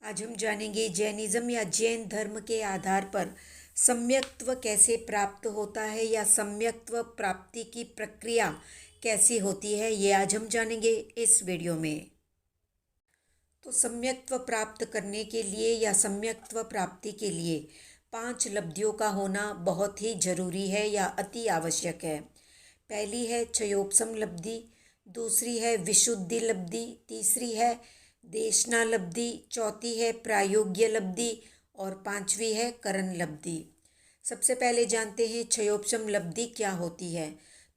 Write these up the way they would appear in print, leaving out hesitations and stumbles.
आज हम जानेंगे जैनिज्म या जैन धर्म के आधार पर सम्यक्त्व कैसे प्राप्त होता है या सम्यक्त्व प्राप्ति की प्रक्रिया कैसी होती है, ये आज हम जानेंगे इस वीडियो में। तो सम्यक्त्व प्राप्त करने के लिए या सम्यक्त्व प्राप्ति के लिए 5 लब्धियों का होना बहुत ही जरूरी है या अति आवश्यक है। पहली है क्षयोपशम लब्धि, दूसरी है विशुद्धि लब्धि, तीसरी है देशना लब्धि, चौथी है प्रायोग्य लब्धि और पांचवी है करण लब्धि। सबसे पहले जानते हैं क्षयोपशम लब्धि क्या होती है।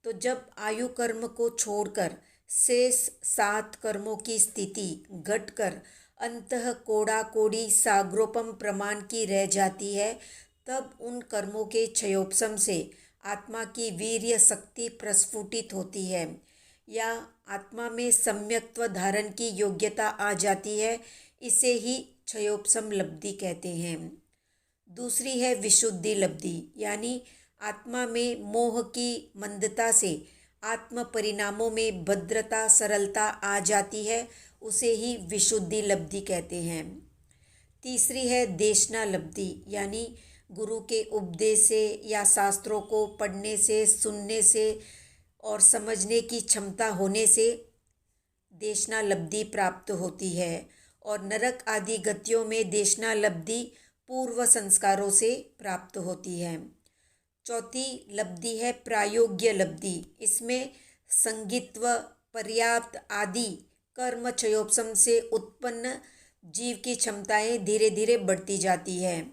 तो जब आयु कर्म को छोड़कर शेष 7 कर्मों की स्थिति घटकर अंतः कोड़ा कोड़ी साग्रोपम प्रमाण की रह जाती है, तब उन कर्मों के क्षयोपशम से आत्मा की वीर्य शक्ति प्रस्फुटित होती है या आत्मा में सम्यक्त्व धारण की योग्यता आ जाती है। इसे ही क्षयोपशम लब्धि कहते हैं। दूसरी है विशुद्धि लब्धि, यानी आत्मा में मोह की मंदता से आत्म परिणामों में भद्रता सरलता आ जाती है, उसे ही विशुद्धि लब्धि कहते हैं। तीसरी है देशना लब्धि, यानी गुरु के उपदेश से या शास्त्रों को पढ़ने से, सुनने से और समझने की क्षमता होने से देशना लब्धि प्राप्त होती है। और नरक आदि गतियों में देशना लब्धि पूर्व संस्कारों से प्राप्त होती है। चौथी लब्धि है प्रायोग्य लब्धि। इसमें संगित्व, पर्याप्त आदि कर्म क्षयोपशम से उत्पन्न जीव की क्षमताएं धीरे धीरे बढ़ती जाती है,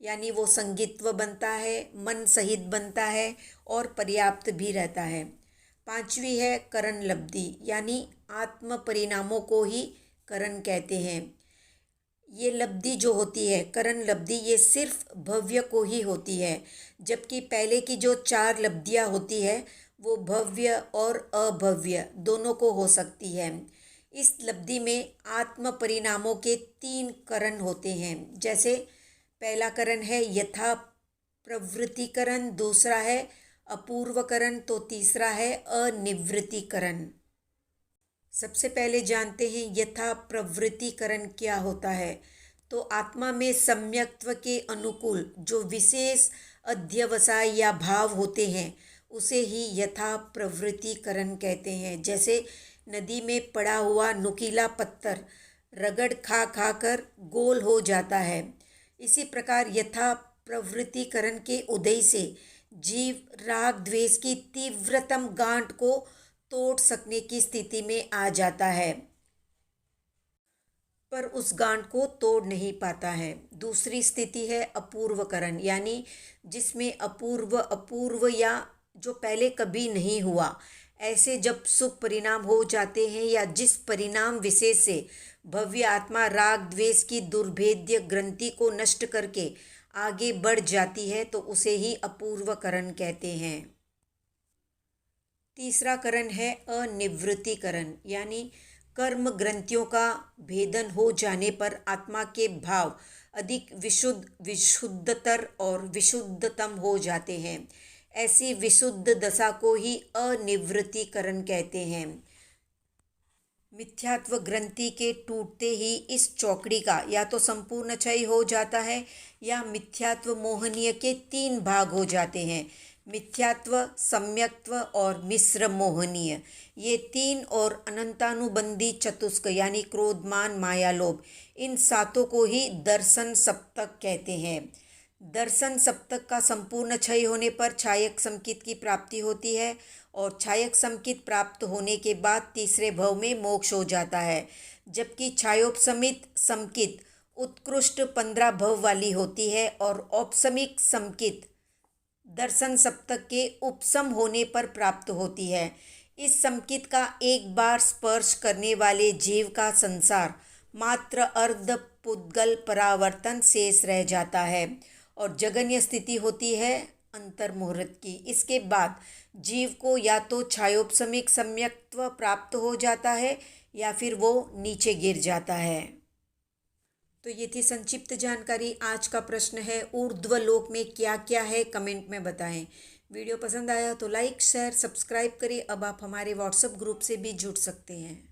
यानी वो संगित्व बनता है, मन सहित बनता है और पर्याप्त भी रहता है। पांचवी है करण लब्धि, यानी आत्म परिणामों को ही करण कहते हैं। ये लब्धि जो होती है करण लब्धि, ये सिर्फ भव्य को ही होती है, जबकि पहले की जो 4 लब्धियाँ होती है वो भव्य और अभव्य दोनों को हो सकती है। इस लब्धि में आत्म परिणामों के 3 करण होते हैं। जैसे पहला करण है यथा प्रवृत्तिकरण, दूसरा है अपूर्वकरण, तो तीसरा है अनिवृत्तिकरण। सबसे पहले जानते हैं यथा प्रवृत्तिकरण क्या होता है। तो आत्मा में सम्यक्त्व के अनुकूल जो विशेष अध्यवसाय या भाव होते हैं उसे ही यथा प्रवृत्तिकरण कहते हैं। जैसे नदी में पड़ा हुआ नुकीला पत्थर रगड़ खा खा कर गोल हो जाता है, इसी प्रकार यथा प्रवृत्तिकरण के उदय से जीव राग द्वेष की तीव्रतम गांठ को तोड़ सकने की स्थिति में आ जाता है, पर उस गांठ को तोड़ नहीं पाता है। दूसरी स्थिति है अपूर्वकरण, यानी जिसमें अपूर्व या जो पहले कभी नहीं हुआ ऐसे जब शुभ परिणाम हो जाते हैं या जिस परिणाम विशेष से भव्य आत्मा राग द्वेष की दुर्भेद्य ग्रंथि को नष्ट करके आगे बढ़ जाती है, तो उसे ही अपूर्वकरण कहते हैं। तीसरा करण है अनिवृत्तिकरण, यानी कर्म ग्रंथियों का भेदन हो जाने पर आत्मा के भाव अधिक विशुद्धतर और विशुद्धतम हो जाते हैं। ऐसी विशुद्ध दशा को ही अनिवृत्तिकरण कहते हैं। मिथ्यात्व ग्रंथि के टूटते ही इस चौकड़ी का या तो संपूर्ण क्षय हो जाता है या मिथ्यात्व मोहनीय के 3 भाग हो जाते हैं, मिथ्यात्व, सम्यक्त्व और मिश्र मोहनीय। ये 3 और अनंतानुबंधी चतुष्क यानी क्रोध मान माया लोभ, इन 7 को ही दर्शन सप्तक कहते हैं। दर्शन सप्तक का संपूर्ण क्षय होने पर छायक समकित की प्राप्ति होती है और छायक समकित प्राप्त होने के बाद तीसरे भव में मोक्ष हो जाता है, जबकि छायोपशमित समकित उत्कृष्ट 15 भव वाली होती है और औपशमिक समकित दर्शन सप्तक के उपशम होने पर प्राप्त होती है। इस समकित का एक बार स्पर्श करने वाले जीव का संसार मात्र अर्ध पुद्गल परावर्तन शेष रह जाता है और जगन्य स्थिति होती है अंतर्मुहूर्त की। इसके बाद जीव को या तो छायोपशमिक सम्यक्त्व प्राप्त हो जाता है या फिर वो नीचे गिर जाता है। तो ये थी संक्षिप्त जानकारी। आज का प्रश्न है ऊर्ध्वलोक में क्या क्या है, कमेंट में बताएं। वीडियो पसंद आया तो लाइक शेयर सब्सक्राइब करें। अब आप हमारे व्हाट्सएप ग्रुप से भी जुड़ सकते हैं।